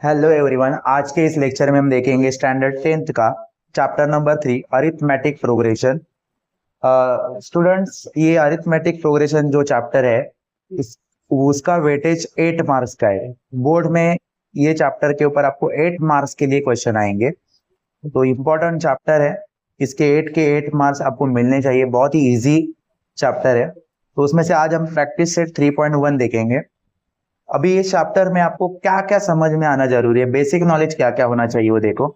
Hello everyone, आज के इस लेक्चर में हम देखेंगे स्टैंडर्ड 10th का chapter number 3 arithmetic progression. Students, ये अरिथमेटिक प्रोग्रेशन जो चैप्टर है इस उसका वेटेज 8 मार्क्स का है। बोर्ड में ये चैप्टर के ऊपर आपको 8 मार्क्स के लिए क्वेश्चन आएंगे, तो इम्पोर्टेंट चैप्टर है। इसके 8 के 8 मार्क्स आपको मिलने चाहिए। बहुत ही इजी चैप्टर है। तो उसमें से आज हम प्रैक्टिस सेट 3.1 देखेंगे। अभी इस चैप्टर में आपको क्या क्या समझ में आना जरूरी है, बेसिक नॉलेज क्या क्या होना चाहिए वो देखो।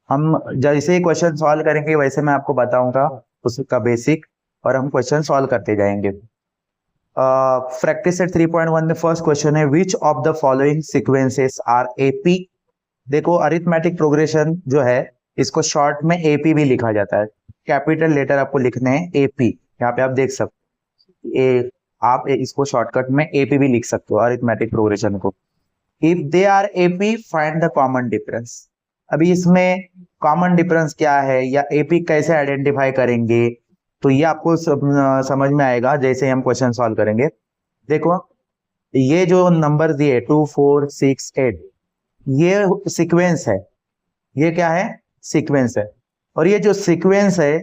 हम जैसे ही क्वेश्चन सॉल्व करेंगे वैसे मैं आपको बताऊंगा उसका बेसिक, और हम क्वेश्चन सॉल्व करते जाएंगे। प्रैक्टिस सेट 3.1 में फर्स्ट क्वेश्चन है, which of the following sequences are AP. देखो, अरिथमेटिक प्रोग्रेशन जो है इसको शॉर्ट में एपी भी लिखा जाता है। कैपिटल लेटर आपको लिखने हैं एपी, यहाँ पे आप देख सकते, आप इसको शॉर्टकट में एपी भी लिख सकते हो अरिथमेटिक प्रोग्रेशन को। If they are AP find the common difference. अभी इसमें कॉमन डिफरेंस क्या है या एपी कैसे आइडेंटिफाई करेंगे, तो ये आपको समझ में आएगा जैसे हम क्वेश्चन सॉल्व करेंगे। देखो, ये जो नंबर दिए 2 4 6 8, ये सीक्वेंस है। ये क्या है? सीक्वेंस है। और ये जो सीक्वेंस है,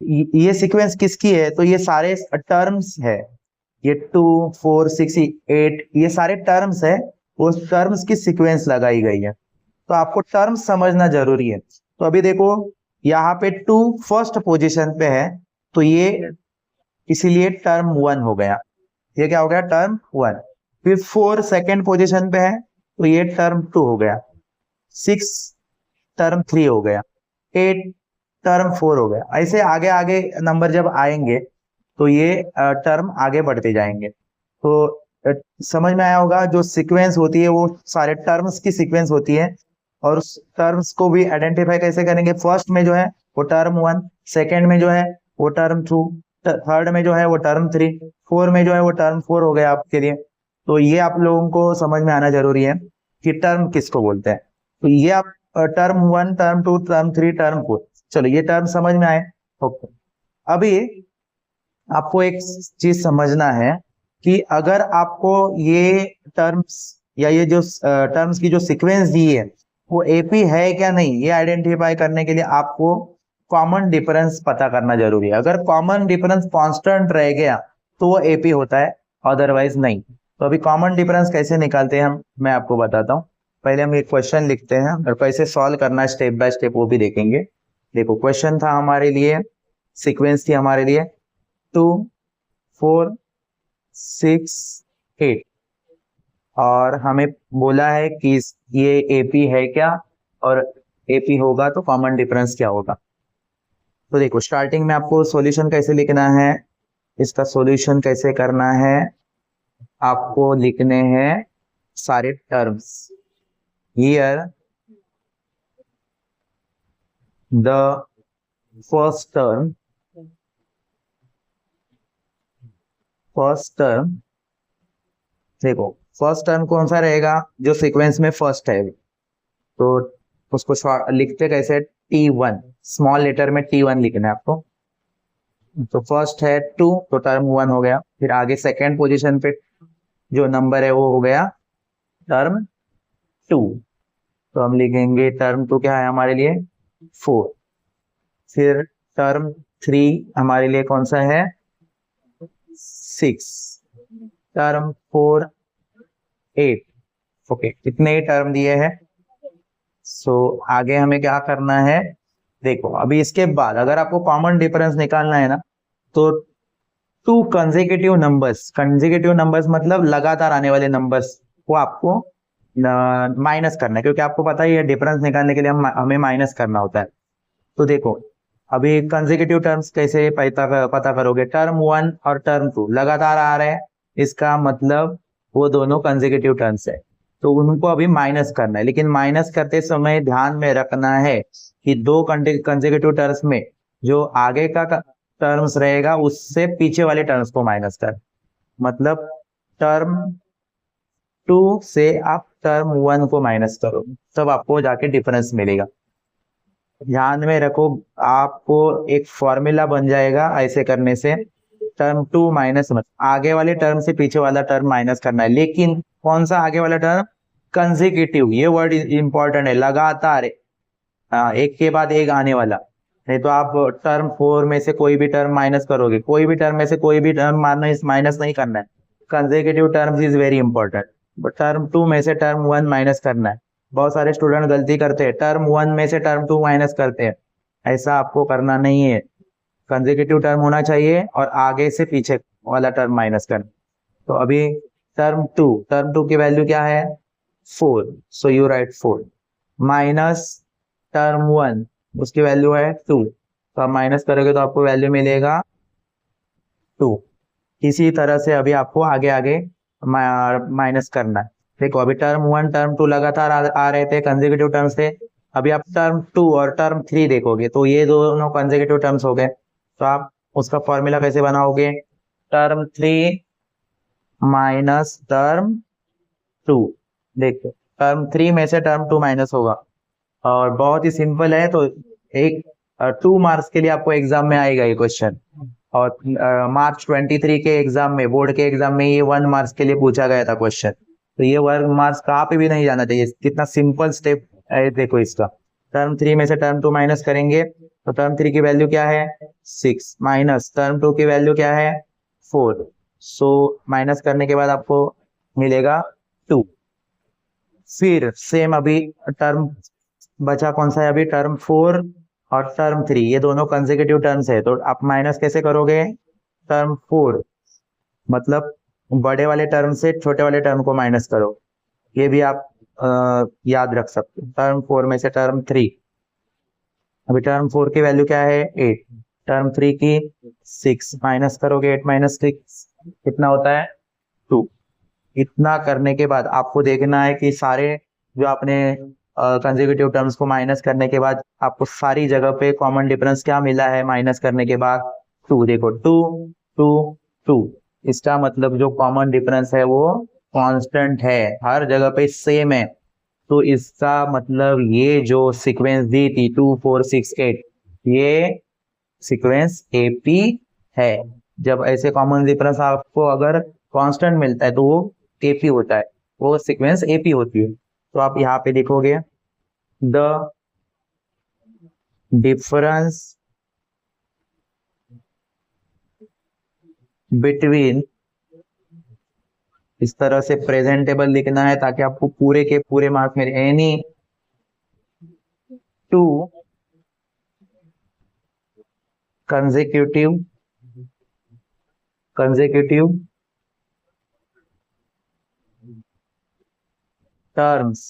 ये सीक्वेंस किसकी है? तो ये सारे टर्म्स है। ये 2 4 6 8 ये सारे टर्म्स है, वो टर्म्स की सीक्वेंस लगाई गई है। तो आपको टर्म्स समझना जरूरी है। तो अभी देखो, यहाँ पे 2 फर्स्ट पोजीशन पे है, तो ये इसीलिए टर्म 1 हो गया। ये क्या हो गया? टर्म 1। फिर 4 सेकेंड पोजीशन पे है, तो ये टर्म 2 हो गया। 6 टर्म 3 हो गया। 8 टर्म 4 हो गया। ऐसे आगे आगे नंबर जब आएंगे तो ये टर्म आगे बढ़ते जाएंगे। तो समझ में आया होगा, जो सीक्वेंस होती है वो सारे टर्म्स की सीक्वेंस होती है। और उस टर्म्स को भी आइडेंटिफाई कैसे करेंगे? फर्स्ट में जो है वो टर्म 1, सेकेंड में जो है वो टर्म 2, थर्ड में जो है वो टर्म 3, फोर में जो है वो टर्म 4 हो गया आपके लिए। तो ये आप लोगों को समझ में आना जरूरी है कि टर्म किसको बोलते हैं। तो ये आप टर्म 1, टर्म 2, टर्म 3, टर्म 4, चलो ये टर्म समझ में आए। ओके, अभी आपको एक चीज समझना है कि अगर आपको ये टर्म्स या ये जो टर्म्स की जो सीक्वेंस दी है वो एपी है क्या नहीं, ये आइडेंटिफाई करने के लिए आपको कॉमन डिफरेंस पता करना जरूरी है। अगर कॉमन डिफरेंस कांस्टेंट रह गया तो वो एपी होता है, अदरवाइज नहीं। तो अभी कॉमन डिफरेंस कैसे निकालते हैं मैं आपको बताता हूँ। पहले हम एक क्वेश्चन लिखते हैं और कैसे सॉल्व करना है स्टेप बाय स्टेप वो भी देखेंगे। देखो, क्वेश्चन था हमारे लिए, सीक्वेंस थी हमारे लिए 2 4 6 8, और हमें बोला है कि ये एपी है क्या, और एपी होगा तो कॉमन डिफरेंस क्या होगा। तो देखो, स्टार्टिंग में आपको सॉल्यूशन कैसे लिखना है, इसका सॉल्यूशन कैसे करना है, आपको लिखने हैं सारे terms. Here the first term, देखो फर्स्ट टर्म कौन सा रहेगा? जो सीक्वेंस में फर्स्ट है, तो उसको लिखते कैसे? T1, स्मॉल लेटर में T1 लिखना है आपको। तो फर्स्ट है 2, तो टर्म 1 हो गया। फिर आगे सेकेंड पोजीशन पे जो नंबर है वो हो गया टर्म 2, तो हम लिखेंगे टर्म 2 क्या है हमारे लिए? 4। फिर टर्म 3 हमारे लिए कौन सा है? 6। टर्म 4 8। ओके, इतने ही टर्म दिए हैं। सो आगे हमें क्या करना है? देखो, अभी इसके बाद अगर आपको कॉमन डिफरेंस निकालना है ना, तो 2 कंसेक्यूटिव नंबर्स मतलब लगातार आने वाले नंबर्स को आपको माइनस करना है, क्योंकि आपको पता ही है डिफरेंस निकालने के लिए हमें माइनस करना होता है। तो देखो, अभी कंसेक्यूटिव टर्म्स कैसे पता करोगे? टर्म 1 और टर्म 2 लगातार आ रहे हैं, इसका मतलब वो दोनों कंसेक्यूटिव टर्म्स है, तो उनको अभी माइनस करना है। लेकिन माइनस करते समय ध्यान में रखना है कि 2 कंसेक्यूटिव टर्म्स में जो आगे का टर्म्स रहेगा उससे पीछे वाले टर्म्स को माइनस कर, मतलब टर्म 2 से आप टर्म 1 को माइनस करो, तब आपको जाके डिफरेंस मिलेगा। ध्यान में रखो, आपको एक फॉर्मूला बन जाएगा ऐसे करने से। टर्म 2 माइनस, आगे वाले टर्म से पीछे वाला टर्म माइनस करना है। लेकिन कौन सा आगे वाला टर्म? कंसेक्यूटिव, ये वर्ड इंपॉर्टेंट है, लगातार, एक के बाद एक आने वाला। नहीं तो आप टर्म 4 में से कोई भी टर्म माइनस करोगे, कोई भी टर्म में से कोई भी टर्म माइनस नहीं करना है। Consecutive terms is very important. Term 2 में से टर्म 1 माइनस करना है। बहुत सारे स्टूडेंट गलती करते हैं, टर्म 1 में से टर्म 2 माइनस करते हैं, ऐसा आपको करना नहीं है। कंसेक्यूटिव टर्म होना चाहिए और आगे से पीछे वाला टर्म माइनस करना। तो अभी टर्म टू की वैल्यू क्या है 4, so you right 4 minus term 1, उसकी वैल्यू है 2, तो आप माइनस करोगे तो आपको वैल्यू मिलेगा 2। इसी तरह से अभी आपको आगे आगे माइनस करना है। देखो अभी टर्म 1 टर्म 2 लगातार आ रहे थे कंसेक्यूटिव टर्म से। अभी आप टर्म 2 और टर्म 3 देखोगे तो ये दोनों कंसेक्यूटिव टर्म्स हो गए। तो आप उसका फॉर्मूला कैसे बनाओगे, टर्म 3 माइनस टर्म 2। देखो टर्म 3 में से टर्म 2 माइनस होगा और बहुत ही सिंपल है। तो एक 2 मार्क्स के लिए आपको एग्जाम में आएगा ये क्वेश्चन, और मार्च 23 के एग्जाम में, बोर्ड के एग्जाम में ये 1 मार्क्स के लिए पूछा गया था क्वेश्चन। तो ये 1 मार्क्स कहाँ पे भी नहीं जाना चाहिए, कितना सिंपल स्टेप है देखो इसका। टर्म 3 में से टर्म 2 माइनस करेंगे तो टर्म 3 की वैल्यू क्या है 6 माइनस टर्म 2 की वैल्यू क्या है 4, सो माइनस करने के बाद आपको मिलेगा 2। फिर सेम अभी टर्म बचा कौन सा है, अभी टर्म 4 और टर्म 3, ये दोनों कंसेक्यूटिव टर्म्स है। तो आप माइनस कैसे करोगे, टर्म 4 मतलब बड़े वाले टर्म से छोटे वाले टर्म को माइनस करो, ये भी आप याद रख सकते हो। टर्म 4 में से टर्म 3, अभी टर्म 4 की वैल्यू क्या है 8, टर्म 3 की 6, माइनस करोगे 8 माइनस 6 कितना होता है 2। इतना करने के बाद आपको देखना है कि सारे जो आपने कंसेक्यूटिव टर्म्स को माइनस करने के बाद आपको सारी जगह पे कॉमन डिफरेंस क्या मिला है माइनस करने के बाद 2। देखो 2 2 2, इसका मतलब जो कॉमन डिफरेंस है वो कांस्टेंट है, हर जगह पे सेम है। तो इसका मतलब ये जो सीक्वेंस दी थी 2 4 6 8, ये सीक्वेंस एपी है। जब ऐसे कॉमन डिफरेंस आपको अगर कांस्टेंट मिलता है तो वो एपी होता है, वो सीक्वेंस एपी होती है। तो आप यहाँ पे लिखोगे द डिफरेंस बिटवीन, इस तरह से प्रेजेंटेबल लिखना है ताकि आपको पूरे के पूरे मार्क्स मिले, any two consecutive terms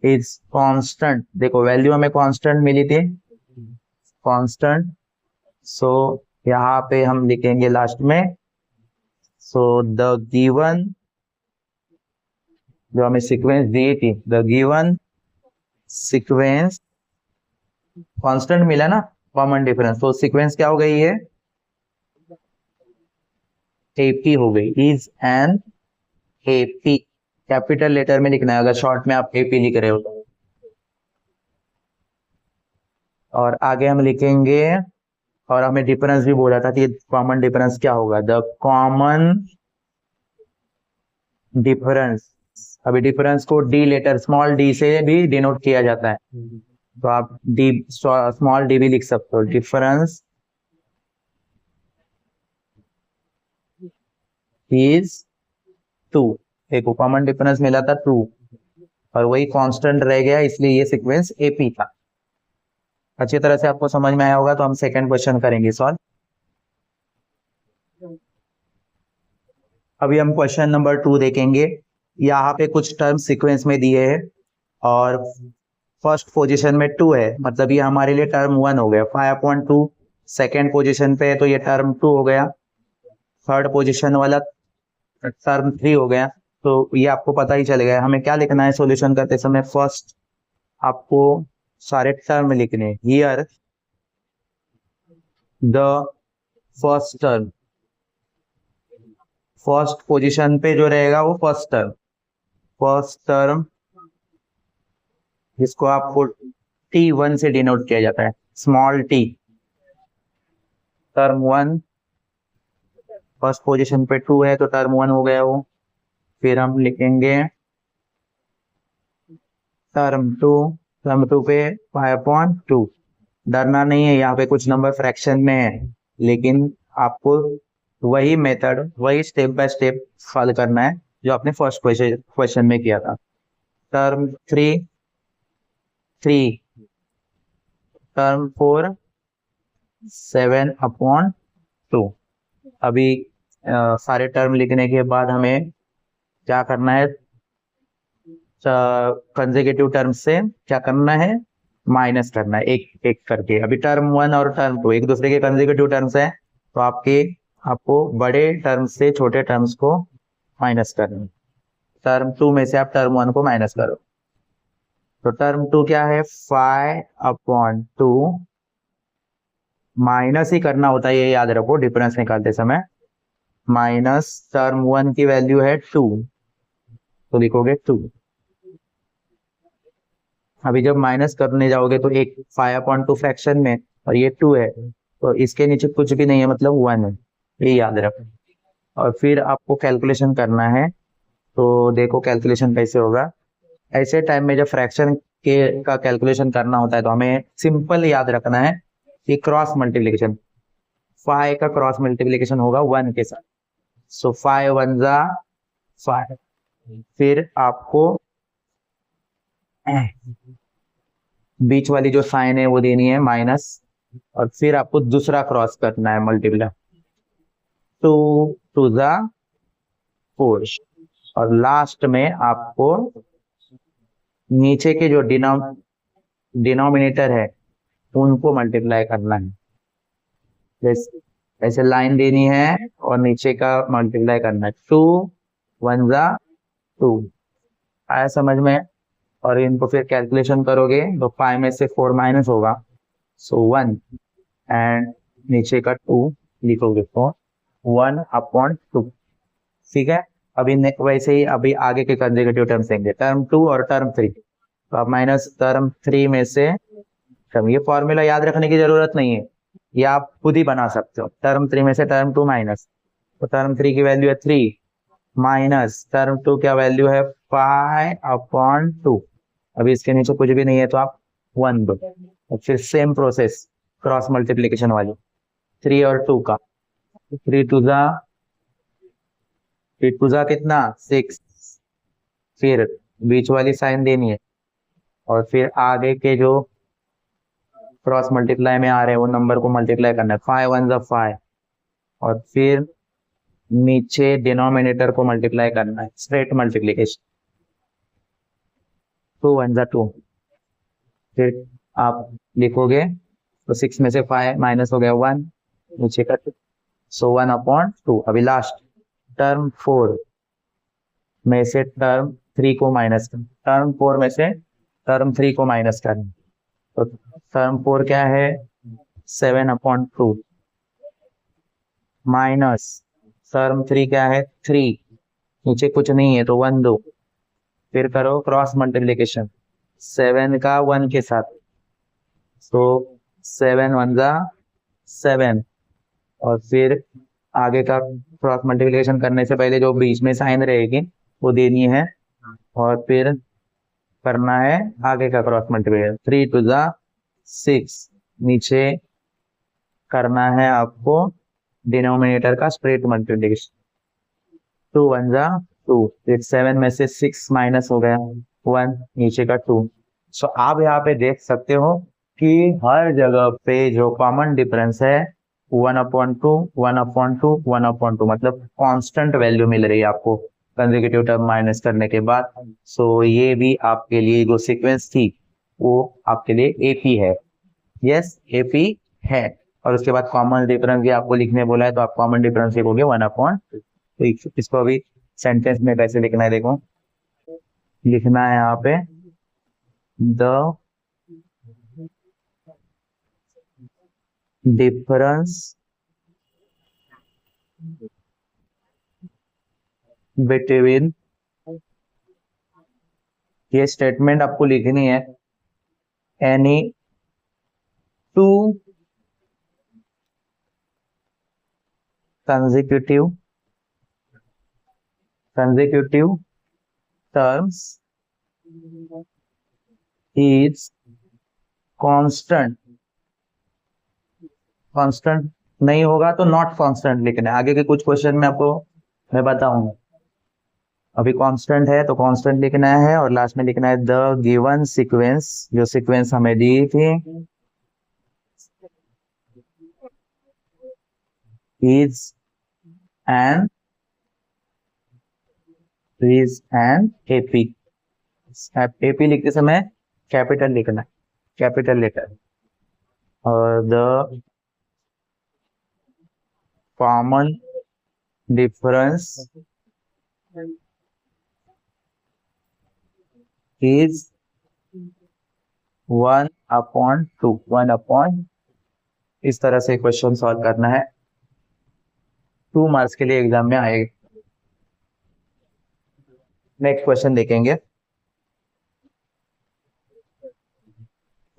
is constant. देखो वैल्यू हमें कांस्टेंट मिली थी, कांस्टेंट, सो यहाँ पे हम लिखेंगे लास्ट में, सो द गिवन, जो हमें सीक्वेंस दी थी, द गिवन सीक्वेंस, कांस्टेंट मिला ना कॉमन डिफरेंस, तो सीक्वेंस क्या हो गई है एपी हो गई, is an AP. Capital letter में लिखना है अगर शॉर्ट में आप एपी लिख रहे हो तो। और आगे हम लिखेंगे, और हमें डिफरेंस भी बोला था कि कॉमन डिफरेंस क्या होगा, द कॉमन डिफरेंस। अभी डिफरेंस को डी लेटर स्मॉल डी से भी डिनोट किया जाता है, तो आप डी स्मॉल डी भी लिख सकते हो, डिफरेंस इज 2। देखो कॉमन डिफरेंस मिला था 2 और वही कांस्टेंट रह गया, इसलिए ये सीक्वेंस एपी था। अच्छी तरह से आपको समझ में आया होगा, तो हम सेकंड क्वेश्चन करेंगे सॉल्व। अभी हम क्वेश्चन नंबर 2 देखेंगे। यहाँ पे कुछ टर्म सीक्वेंस में दिए हैं और फर्स्ट पोजीशन में 2 है, मतलब ये हमारे लिए टर्म 1 हो गया 5/2। सेकेंड पोजीशन पे है तो ये टर्म 2 हो गया, थर्ड पोजीशन वाला टर्म 3 हो गया। तो ये आपको पता ही चल गया हमें क्या लिखना है सॉल्यूशन करते समय। फर्स्ट आपको सारे टर्म लिखने, here the first term, first position पे जो रहेगा वो फर्स्ट टर्म जिसको आपको T1 से डिनोट किया जाता है, small T, term 1 first position पे 2 है तो टर्म 1 हो गया वो। फिर हम लिखेंगे टर्म टू पे 5/2। डरना नहीं है, यहाँ पे कुछ नंबर फ्रैक्शन में है, लेकिन आपको वही मेथड, वही स्टेप बाय स्टेप सॉल्व करना है जो आपने फर्स्ट क्वेश्चन में किया था। Term 3 term 4 7/2। अभी सारे टर्म लिखने के बाद हमें क्या करना है, कंसेक्यूटिव टर्म से क्या करना है, माइनस करना है एक एक करके। अभी टर्म 1 और टर्म 2 एक दूसरे के कंसेक्यूटिव टर्म्स हैं, तो आपको बड़े टर्म से छोटे टर्म्स को माइनस करना है। टर्म 2 में से आप टर्म 1 को माइनस करो, तो टर्म 2 क्या है, 5/2। माइनस ही करना होता है, ये याद रखो डिफरेंस निकालते समय। माइनस टर्म 1 की वैल्यू है 2, तो लिखोगे 2। अभी जब माइनस करने जाओगे तो एक 5/2 फ्रैक्शन में और ये 2 है, तो इसके नीचे कुछ भी नहीं है, मतलब 1 है, ये याद रखो। और फिर आपको कैलकुलेशन करना है, तो देखो कैलकुलेशन कैसे होगा। ऐसे टाइम में जब फ्रैक्शन के का कैलकुलेशन करना होता है तो हमें सिंपल याद रखना है कि क्रॉस मल्टीप्लीकेशन, 5 का क्रॉस मल्टीप्लीकेशन होगा 1 के साथ। सो 5 1 5। फिर आपको बीच वाली जो साइन है वो देनी है माइनस, और फिर आपको दूसरा क्रॉस करना है मल्टीप्लाई, 2 2 4। और लास्ट में आपको नीचे के जो डिनोमिनेटर है उनको मल्टीप्लाई करना है। जैसे ऐसे लाइन देनी है और नीचे का मल्टीप्लाई करना है, 2 1 2। आया समझ में? और इनको फिर कैलकुलेशन करोगे तो 5 में से 4 माइनस होगा, सो 1, एंड नीचे का 2 लिखोगे तो 1/2। ठीक है। अभी वैसे ही अभी आगे के कंसेक्यूटिव टर्म्स देंगे, टर्म 2 और टर्म 3। तो आप माइनस टर्म 3 में से, ये फॉर्मूला याद रखने की जरूरत नहीं है, ये आप खुद ही बना सकते हो। टर्म 3 में से टर्म 2 माइनस, तो टर्म 3 की वैल्यू है 3, माइनस टर्म 2 क्या वैल्यू है 5/2। अभी इसके नीचे कुछ भी नहीं है तो आप 1 दो, और फिर सेम प्रोसेस क्रॉस मल्टीप्लीकेशन वाली, 3 और 2 का, 3 2 जा कितना 6। फिर बीच वाली साइन देनी है, और फिर आगे के जो क्रॉस मल्टीप्लाई में आ रहे हैं वो नंबर को मल्टीप्लाई करना है, 5 1 5। और फिर नीचे डिनोमिनेटर को मल्टीप्लाई करना है, स्ट्रेट मल्टीप्लीकेशन, 2 1 2। फिर आप लिखोगे तो 6 में से 5 माइनस हो गया 1, नीचे का 2, सो 1/2। अभी लास्ट टर्म 4 में से टर्म 3 को माइनस करना, टर्म 4 में से टर्म 3 को माइनस करना, तो टर्म 4 क्या है 7/2, माइनस टर्म 3 क्या है 3, नीचे कुछ नहीं है तो 1 दो। फिर करो क्रॉस मल्टीप्लीकेशन 7 का 1 के साथ, तो 7 1 7। और फिर आगे का क्रॉस मल्टीप्लीकेशन करने से पहले जो बीच में साइन रहेगी वो देनी है, और फिर करना है आगे का क्रॉस मल्टीप्लीकेशन, 3 2 जा 6। नीचे करना है आपको डिनोमिनेटर का स्ट्रेट मल्टीप्लीकेशन, 2 1 जा 2। फिर 7 में से 6 माइनस हो गया 1, नीचे का 2। सो आप यहाँ पे देख सकते हो कि हर जगह पे जो कॉमन डिफरेंस है 1/2 1/2 1/2, मतलब कांस्टेंट वैल्यू मिल रही है आपको कंसेक्यूटिव टर्म माइनस करने के बाद। सो ये भी आपके लिए जो सीक्वेंस थी वो आपके लिए एपी है, यस एपी है। और उसके बाद कॉमन डिफरेंस भी आपको लिखने बोला है, तो आप कॉमन डिफरेंस लिखोगे 1/2। तो इसको अभी सेंटेंस में कैसे लिखना है देखो, लिखना है यहाँ पे द डिफरेंस बिटवीन, ये स्टेटमेंट आपको लिखनी है, any two consecutive consecutive terms is constant, constant नहीं होगा तो नॉट कांस्टेंट लिखना है। आगे के कुछ क्वेश्चन में आपको मैं बताऊंगा। अभी कांस्टेंट है तो कांस्टेंट लिखना है, और लास्ट में लिखना है द गिवन सीक्वेंस, जो सीक्वेंस हमें दी थी, इज एन एपी। एपी लिखते समय कैपिटल लिखना है, कैपिटल लेटर। और द कॉमन डिफरेंस इज 1/2, 1/, इस तरह से क्वेश्चन सॉल्व करना है। 2 मार्क्स के लिए एग्जाम में आएगा। नेक्स्ट क्वेश्चन देखेंगे,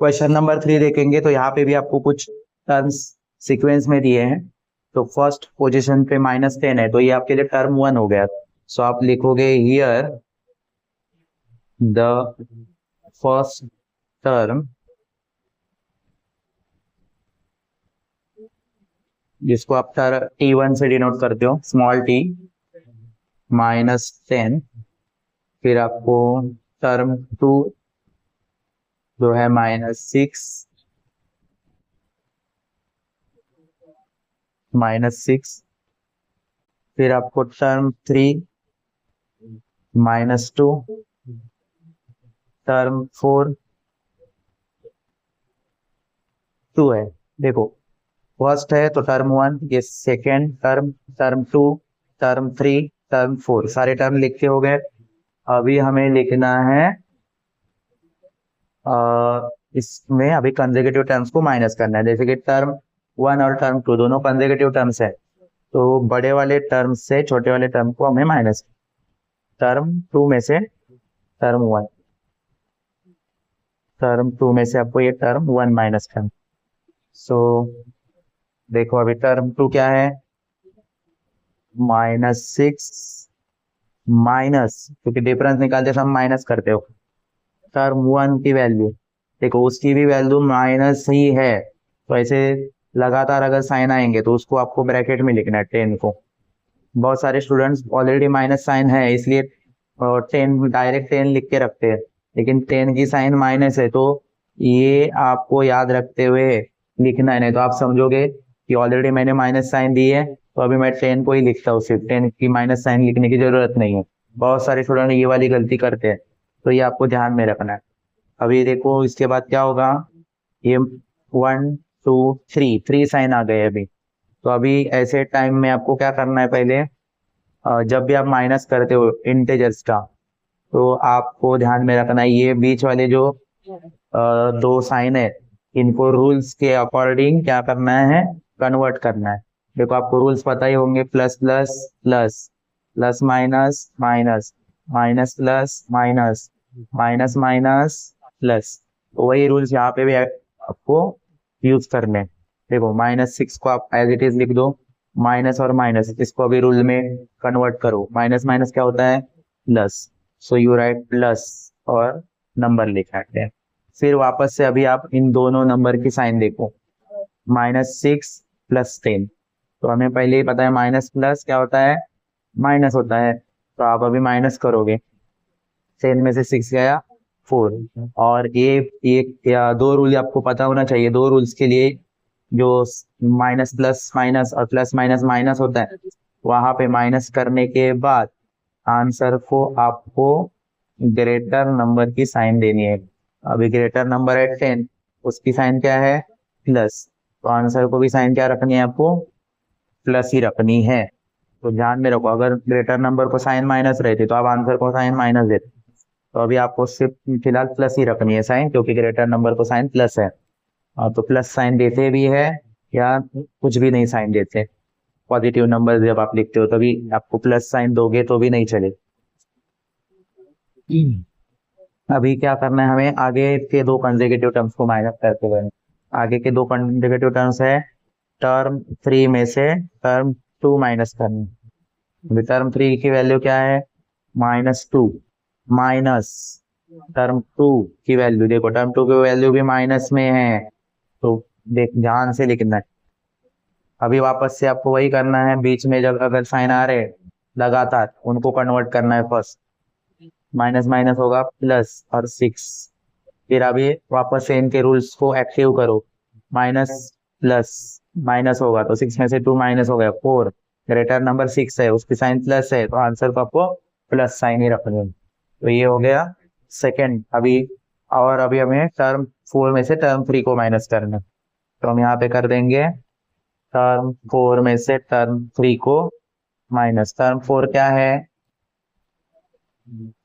क्वेश्चन नंबर 3 देखेंगे। तो यहाँ पे भी आपको कुछ टर्म्स सीक्वेंस में दिए हैं। तो फर्स्ट पोजीशन पे -10 है, तो ये आपके लिए टर्म 1 हो गया। सो आप लिखोगे हियर द फर्स्ट टर्म, जिसको आप T1 से डिनोट करते हो, स्मॉल t, -10। फिर आपको टर्म 2 जो है -6, फिर आपको टर्म 3 -2, टर्म 4 2 है। देखो फर्स्ट है तो टर्म 1, ये second term, term 2, term 3, term 4, सारे टर्म लिख के हो गए। अभी हमें लिखना है इसमें अभी कंसेक्यूटिव टर्म्स को माइनस करना है। जैसे कि टर्म 1 और टर्म 2 दोनों कंसेक्यूटिव टर्म्स है, तो बड़े वाले टर्म से छोटे वाले टर्म को हमें माइनस, टर्म 2 में से टर्म 1, टर्म 2 में से आपको ये टर्म 1 माइनस करना। सो देखो अभी टर्म 2 क्या है, -6 माइनस, क्योंकि डिफरेंस निकालते समय माइनस करते हो, टर्म 1 की वैल्यू देखो, उसकी भी वैल्यू माइनस ही है। तो ऐसे लगातार अगर साइन आएंगे तो उसको आपको ब्रैकेट में लिखना है 10 को। बहुत सारे स्टूडेंट्स ऑलरेडी माइनस साइन है इसलिए 10 डायरेक्ट 10 लिख के रखते हैं, लेकिन 10 की साइन माइनस है, तो ये आपको याद रखते हुए लिखना है। नहीं तो आप समझोगे कि ऑलरेडी मैंने माइनस साइन दी है तो अभी मैं 10 को ही लिखता हूँ, सिर्फ 10 की माइनस साइन लिखने की जरूरत नहीं है। बहुत सारे स्टूडेंट ये वाली गलती करते हैं, तो ये आपको ध्यान में रखना है। अभी देखो इसके बाद क्या होगा, ये 1 2 3 साइन आ गए अभी। तो अभी ऐसे टाइम में आपको क्या करना है, पहले जब भी आप माइनस करते हो इंटेजर्स का, तो आपको ध्यान में रखना है ये बीच वाले जो 2 साइन है, इनको रूल्स के अकॉर्डिंग क्या करना है, कन्वर्ट करना है। देखो आपको रूल्स पता ही होंगे, plus plus plus, plus minus minus, minus plus minus, minus minus plus. तो वही रूल्स यहाँ पे भी आपको यूज करने। देखो -6 को आप एज इट इज लिख दो, माइनस और माइनस इसको अभी रूल में कन्वर्ट करो, माइनस माइनस क्या होता है, plus. So you right plus और नंबर लिखाते हैं। फिर वापस से अभी आप इन दोनों नंबर की साइन देखो, -6 + 10। तो हमें पहले ही पता है माइनस प्लस क्या होता है, माइनस होता है। तो आप अभी माइनस करोगे, 10 में से 6 गया 4। और ये 2 रूल आपको पता होना चाहिए। 2 रूल्स के लिए जो माइनस प्लस माइनस और प्लस माइनस माइनस होता है, वहां पे माइनस करने के बाद आंसर को आपको ग्रेटर नंबर की साइन देनी है। अभी ग्रेटर नंबर है 10, उसकी साइन क्या है, प्लस। तो आंसर को भी साइन क्या रखनी है, आपको प्लस ही रखनी है। तो ध्यान में रखो, अगर ग्रेटर नंबर को साइन माइनस रहती तो आप आंसर को साइन माइनस देते। तो अभी आपको सिर्फ फिलहाल प्लस ही रखनी है साइन, क्योंकि ग्रेटर नंबर को साइन प्लस है। तो प्लस साइन देते भी है या कुछ भी नहीं साइन देते, पॉजिटिव नंबर जब आप लिखते हो तभी आपको प्लस साइन दोगे तो भी नहीं चले। अभी क्या करना है हमें, आगे के 2 कंसेक्यूटिव टर्म्स को माइनस करते हुए। आगे के 2 कंसेक्यूटिव टर्म्स है, टर्म 3 में से टर्म 2 माइनस करनी। टर्म 3 की वैल्यू क्या है, -2 माइनस टर्म 2 की वैल्यू, देखो टर्म 2 की वैल्यू भी माइनस में है, तो देख ध्यान से लिखना है। अभी वापस से आपको वही करना है, बीच में जब अगर साइन आ रहे लगातार उनको कन्वर्ट करना है। फर्स्ट माइनस माइनस होगा प्लस और 6, फिर अभी वापस से इनके रूल्स को एक्टिव करो, माइनस प्लस माइनस होगा तो 6 में से 2 माइनस हो गया 4, ग्रेटर नंबर 6 है उसकी साइन प्लस है तो आंसर को आपको प्लस साइन ही रखनी है। तो ये हो गया सेकंड। अभी और अभी हमें टर्म 4 में से टर्म 3 को माइनस करना है, तो हम यहाँ पे कर देंगे टर्म 4 में से टर्म 3 को माइनस। टर्म 4 क्या है?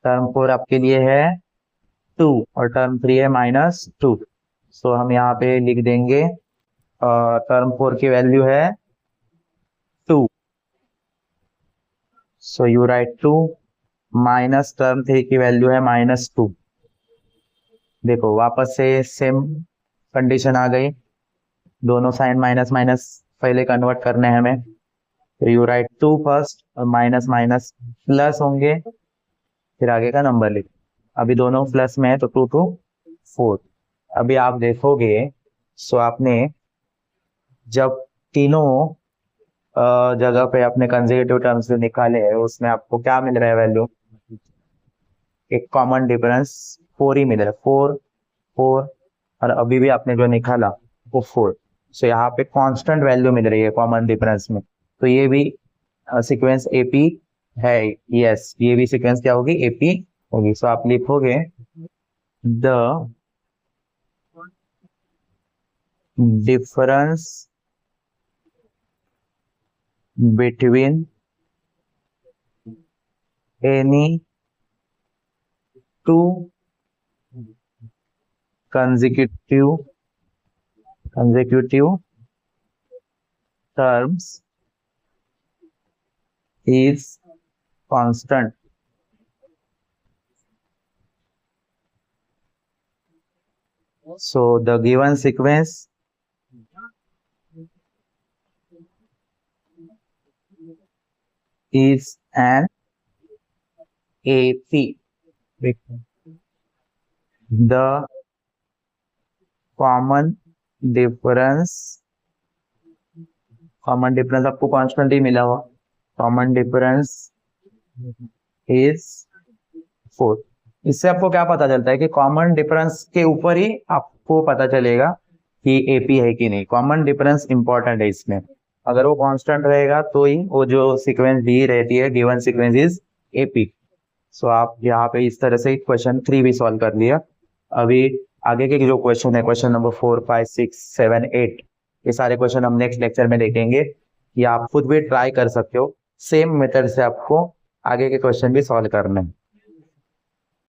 टर्म 4 आपके लिए है 2 और टर्म 3 है -2। सो हम यहाँ पे लिख देंगे टर्म 4 की वैल्यू है 2, so you right 2 minus term 3 की वैल्यू है -2। देखो वापस से सेम कंडीशन आ गई, दोनों साइन माइनस माइनस पहले कन्वर्ट करने हैं हमें, तो यू राइट 2 फर्स्ट और माइनस माइनस प्लस होंगे, फिर आगे का नंबर लिख। अभी दोनों प्लस में है तो 2 2 4। अभी आप देखोगे सो आपने जब तीनों जगह पे अपने कंसेक्यूटिव टर्म्स निकाले हैं उसमें आपको क्या मिल रहा है वैल्यू? एक कॉमन डिफरेंस 4 ही मिल रहा है, 4 4, और अभी भी आपने जो निकाला वो 4। सो यहाँ पे कांस्टेंट वैल्यू मिल रही है कॉमन डिफरेंस में, तो ये भी सीक्वेंस एपी है। यस, ये भी सीक्वेंस क्या होगी? एपी होगी। सो आप लिखोगे the difference between any two consecutive terms is constant. So the given sequence is an AP. The common difference आपको कांस्टेंट ही मिला हुआ, कॉमन डिफरेंस इज 4। इससे आपको क्या पता चलता है कि कॉमन डिफरेंस के ऊपर ही आपको पता चलेगा कि एपी है कि नहीं। कॉमन डिफरेंस इंपॉर्टेंट है इसमें, अगर वो कांस्टेंट रहेगा तो ही वो जो सीक्वेंस दी रहती है गिवन सीक्वेंस इज एपी। सो आप यहाँ पे इस तरह से क्वेश्चन 3 भी सॉल्व कर लिया। अभी आगे के जो क्वेश्चन है, क्वेश्चन नंबर 4 5 6 7 8, ये सारे क्वेश्चन हम नेक्स्ट लेक्चर में देखेंगे। या आप खुद भी ट्राई कर सकते हो, सेम मेथड से आपको आगे के क्वेश्चन भी सॉल्व करने हैं।